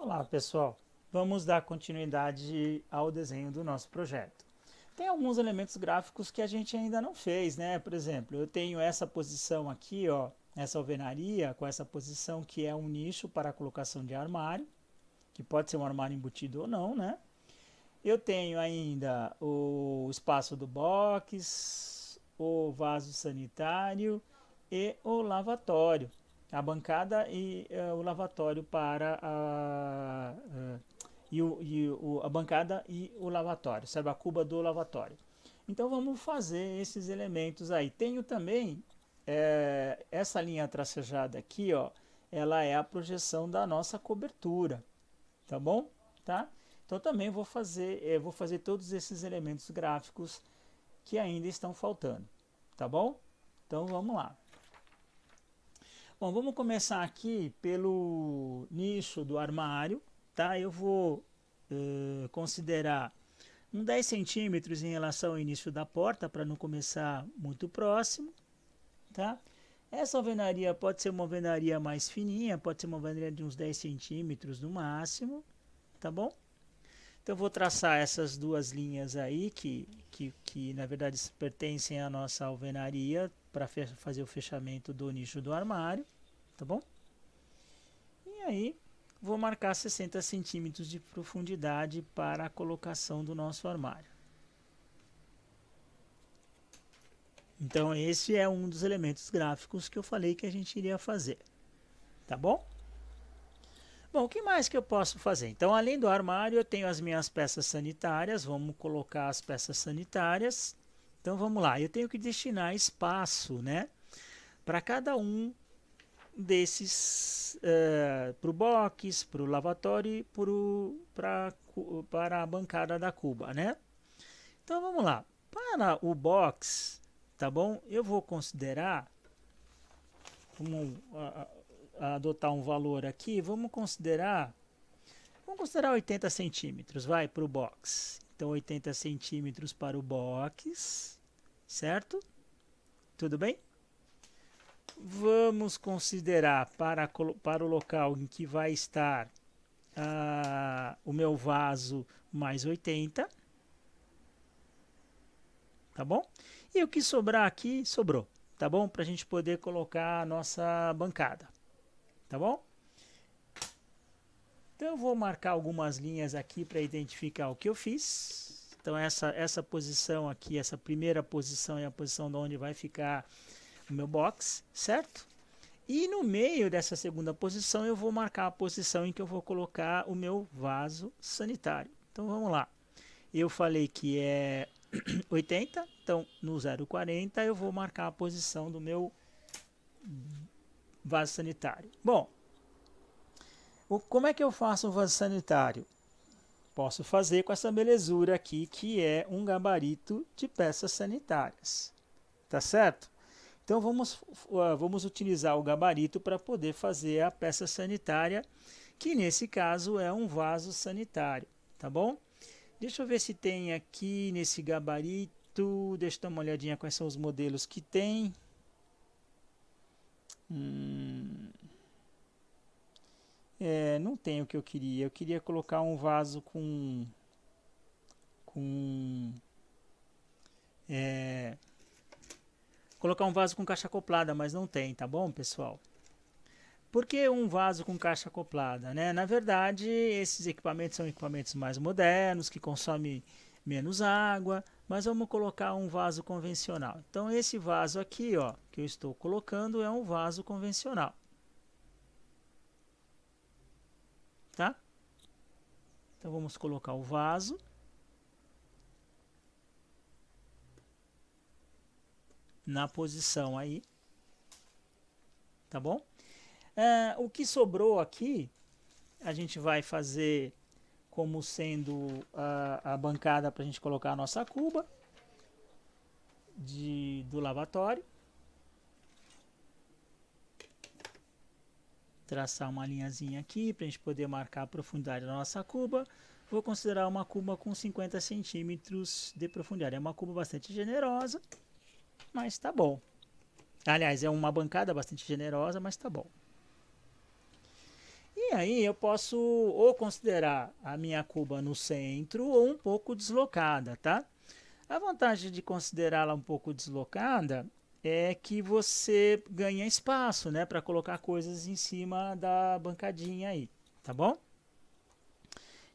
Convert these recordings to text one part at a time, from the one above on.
Olá pessoal, vamos dar continuidade ao desenho do nosso projeto. Tem alguns elementos gráficos que a gente ainda não fez, né? Por exemplo, eu tenho essa posição aqui, ó, essa alvenaria com essa posição que é um nicho para a colocação de armário, que pode ser um armário embutido ou não, né? Eu tenho ainda o espaço do box, o vaso sanitário e o lavatório. A bancada e o lavatório para a bancada e o lavatório, sabe? A cuba do lavatório. Então vamos fazer esses elementos aí. Tenho também essa linha tracejada aqui, ó, ela é a projeção da nossa cobertura, tá bom? Tá? Então também vou fazer todos esses elementos gráficos que ainda estão faltando, tá bom? Então vamos lá. Bom, vamos começar aqui pelo nicho do armário, tá? Eu vou considerar um 10 centímetros em relação ao início da porta para não começar muito próximo, tá? Essa alvenaria pode ser uma alvenaria mais fininha, pode ser uma alvenaria de uns 10 centímetros no máximo, tá bom? Então vou traçar essas duas linhas aí que na verdade pertencem à nossa alvenaria para fazer o fechamento do nicho do armário, tá bom? E aí vou marcar 60 centímetros de profundidade para a colocação do nosso armário. Então esse é um dos elementos gráficos que eu falei que a gente iria fazer, tá bom? Bom, o que mais que eu posso fazer? Então, além do armário, eu tenho as minhas peças sanitárias. Vamos colocar as peças sanitárias. Então, vamos lá. Eu tenho que destinar espaço, né, para cada um desses, para o box, para o lavatório e para a bancada da cuba, né? Então, vamos lá. Para o box, tá bom? Eu vou considerar, vamos adotar um valor aqui, vamos considerar 80 centímetros, vai, para o box. Então 80 centímetros para o box, certo? Tudo bem? Vamos considerar para o local em que vai estar o meu vaso mais 80, tá bom? E o que sobrar aqui, sobrou, tá bom? Para a gente poder colocar a nossa bancada, tá bom? Então eu vou marcar algumas linhas aqui para identificar o que eu fiz. Então essa posição aqui, essa primeira posição é a posição de onde vai ficar o meu box, certo? E no meio dessa segunda posição eu vou marcar a posição em que eu vou colocar o meu vaso sanitário. Então vamos lá. Eu falei que é 80, então no 0,40 eu vou marcar a posição do meu vaso sanitário. Bom, como é que eu faço um vaso sanitário? Posso fazer com essa belezura aqui, que é um gabarito de peças sanitárias. Tá certo? Então vamos utilizar o gabarito para poder fazer a peça sanitária, que nesse caso é um vaso sanitário, tá bom? Deixa eu ver se tem aqui nesse gabarito, deixa eu dar uma olhadinha quais são os modelos que tem. Não tem o que eu queria colocar um vaso com colocar um vaso com caixa acoplada, mas não tem, tá bom, pessoal? Por que um vaso com caixa acoplada, né? Na verdade, esses equipamentos são equipamentos mais modernos, que consomem menos água, mas vamos colocar um vaso convencional. Então, esse vaso aqui, ó, que eu estou colocando é um vaso convencional. Tá? Então, vamos colocar o vaso. Na posição aí, tá bom? O que sobrou aqui, a gente vai fazer como sendo a bancada para a gente colocar a nossa cuba do lavatório. Traçar uma linhazinha aqui para a gente poder marcar a profundidade da nossa cuba. Vou considerar uma cuba com 50 centímetros de profundidade. É uma cuba bastante generosa, mas tá bom. Aliás, é uma bancada bastante generosa, mas tá bom. E E aí eu posso ou considerar a minha cuba no centro ou um pouco deslocada, tá? A vantagem de considerá-la um pouco deslocada é que você ganha espaço, né, para colocar coisas em cima da bancadinha aí, tá bom?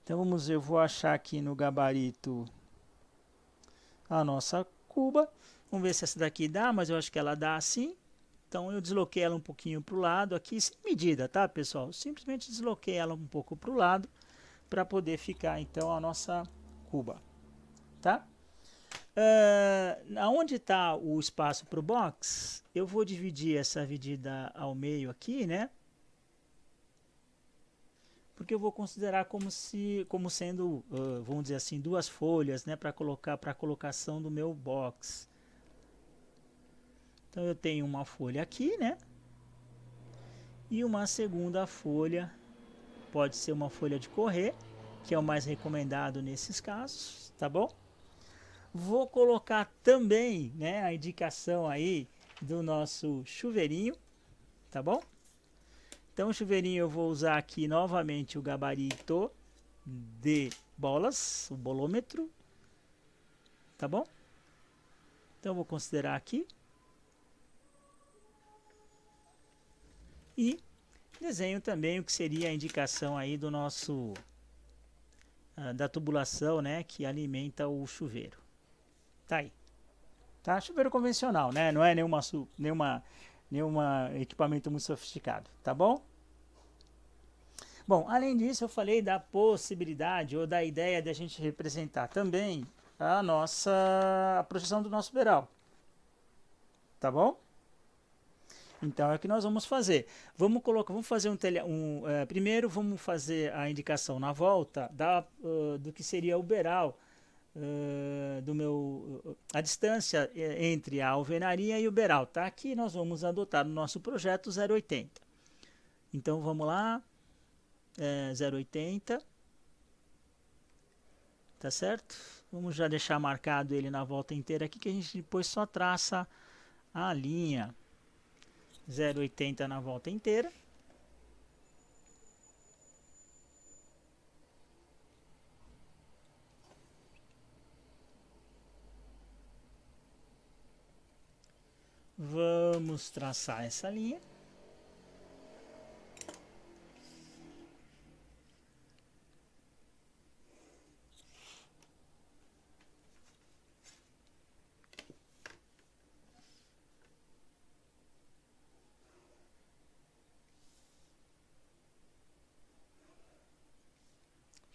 Então vamos ver, eu vou achar aqui no gabarito a nossa cuba. Vamos ver se essa daqui dá, mas eu acho que ela dá assim. Então eu desloquei ela um pouquinho para o lado aqui, sem medida, tá, pessoal? Simplesmente desloquei ela um pouco para o lado para poder ficar então a nossa cuba, tá? Aonde está o espaço para o box, eu vou dividir essa medida ao meio aqui, né? Porque eu vou considerar como sendo, vamos dizer assim, duas folhas, né, para colocar para a colocação do meu box. Então eu tenho uma folha aqui, né? E uma segunda folha, pode ser uma folha de correr, que é o mais recomendado nesses casos, tá bom? Vou colocar também, né, a indicação aí do nosso chuveirinho, tá bom? Então o chuveirinho eu vou usar aqui novamente o gabarito de bolas, o bolômetro, tá bom? Então eu vou considerar aqui. E desenho também o que seria a indicação aí do nosso, da tubulação, né, que alimenta o chuveiro. Tá aí. Tá? Chuveiro convencional, né? Não é nenhuma equipamento muito sofisticado, tá bom? Bom, além disso, eu falei da possibilidade ou da ideia de a gente representar também a projeção do nosso beiral, tá bom? Então é o que nós vamos fazer. Vamos fazer primeiro vamos fazer a indicação na volta do que seria o beiral. A distância entre a alvenaria e o beiral, tá? Aqui nós vamos adotar no nosso projeto 0,80. Então vamos lá, 0,80, tá certo? Vamos já deixar marcado ele na volta inteira aqui, que a gente depois só traça a linha 0,80 na volta inteira. Vamos traçar essa linha.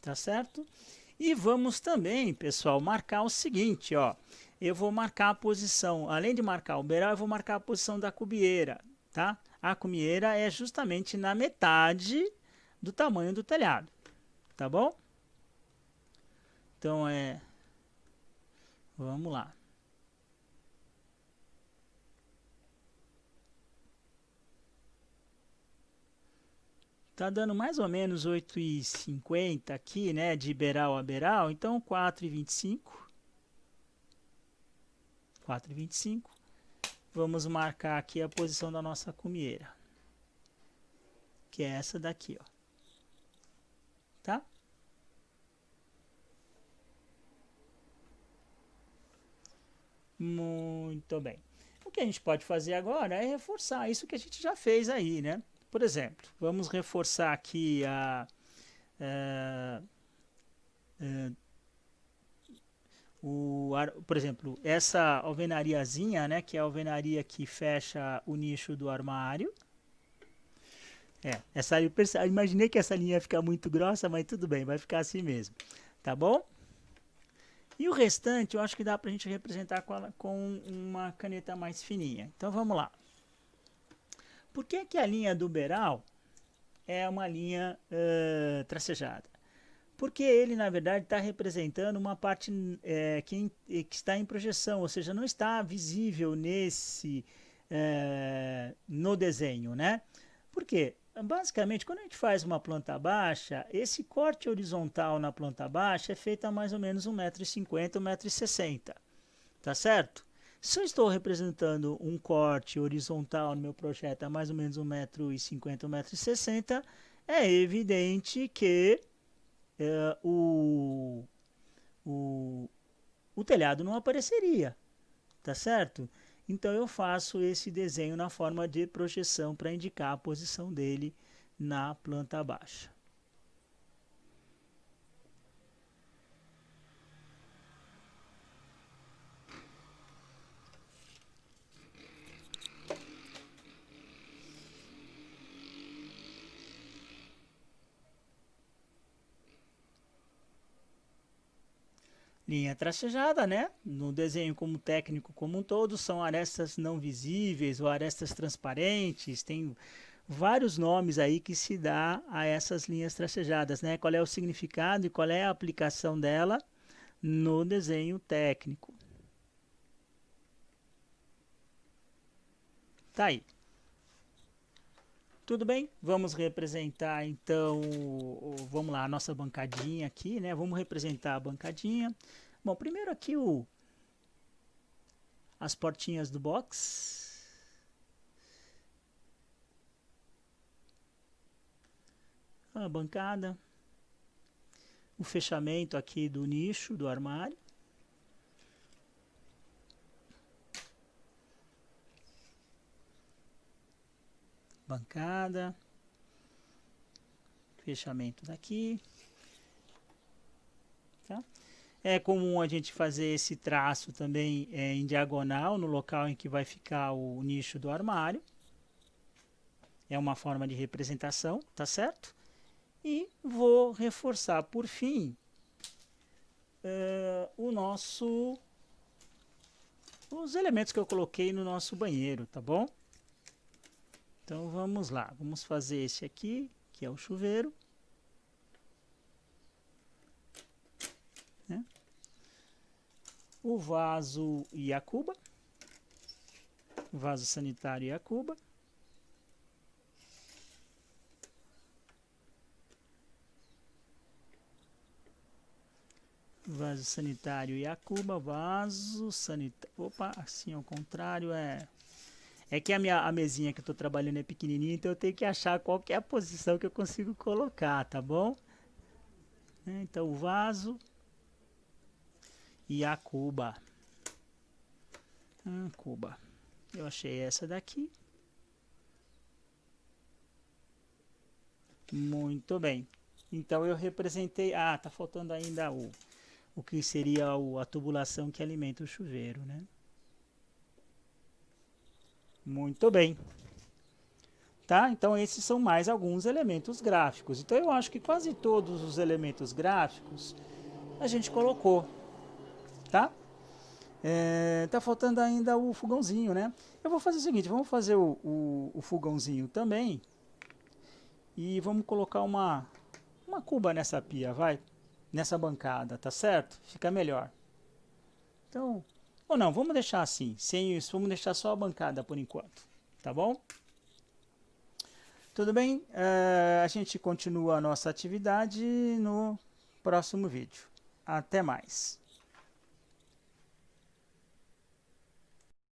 Tá certo? E vamos também, pessoal, marcar o seguinte, ó. Eu vou marcar a posição, além de marcar o beiral, eu vou marcar a posição da cubieira, tá? A cubieira é justamente na metade do tamanho do telhado, tá bom? Então vamos lá. Tá dando mais ou menos 8,50 aqui, né, de beiral a beiral, então 4,25. 4,25. Vamos marcar aqui a posição da nossa cumieira, que é essa daqui, ó. Tá? Muito bem. O que a gente pode fazer agora é reforçar isso que a gente já fez aí, né? Por exemplo, vamos reforçar aqui por exemplo, essa alvenariazinha, né, que é a alvenaria que fecha o nicho do armário. Eu imaginei que essa linha ia ficar muito grossa, mas tudo bem, vai ficar assim mesmo, tá bom? E o restante eu acho que dá pra gente representar com uma caneta mais fininha. Então vamos lá. Por que que a linha do beiral é uma linha tracejada? Porque ele, na verdade, está representando uma parte que está em projeção, ou seja, não está visível no desenho, né? Por quê? Basicamente, quando a gente faz uma planta baixa, esse corte horizontal na planta baixa é feito a mais ou menos 1,50 m, 1,60 m, tá certo? Se eu estou representando um corte horizontal no meu projeto a mais ou menos 1,50 m, 1,60 m, é evidente que o, o, o telhado não apareceria, tá certo? Então eu faço esse desenho na forma de projeção para indicar a posição dele na planta baixa. Linha tracejada, né? No desenho como técnico como um todo, são arestas não visíveis ou arestas transparentes. Tem vários nomes aí que se dá a essas linhas tracejadas, né? Qual é o significado e qual é a aplicação dela no desenho técnico. Tá aí. Tudo bem? Vamos representar então, vamos lá, a nossa bancadinha aqui, né? Vamos representar a bancadinha. Bom, primeiro aqui as portinhas do box. A bancada. O fechamento aqui do nicho, do armário. Bancada. Fechamento daqui. Tá? É comum a gente fazer esse traço também em diagonal, no local em que vai ficar o nicho do armário. É uma forma de representação, tá certo? E vou reforçar por fim os elementos que eu coloquei no nosso banheiro, tá bom? Então vamos lá, vamos fazer esse aqui, que é o chuveiro. Né? O vaso e a cuba. Vaso sanitário e a cuba. Vaso sanitário e a cuba, vaso sanitário. Opa, assim ao contrário é que a mesinha que eu tô trabalhando é pequenininha, então eu tenho que achar qual que é a posição que eu consigo colocar, tá bom? Então o vaso e a cuba. Cuba. Eu achei essa daqui. Muito bem. Então eu representei. Ah, tá faltando ainda o que seria a tubulação que alimenta o chuveiro, né? Muito bem. Tá? Então esses são mais alguns elementos gráficos. Então eu acho que quase todos os elementos gráficos a gente colocou, tá? Tá faltando ainda o fogãozinho, né? Eu vou fazer o seguinte, vamos fazer o fogãozinho também e vamos colocar uma cuba nessa pia, vai? Nessa bancada, tá certo? Fica melhor. Então, ou não, vamos deixar assim, sem isso, vamos deixar só a bancada por enquanto, tá bom? Tudo bem? A gente continua a nossa atividade no próximo vídeo. Até mais!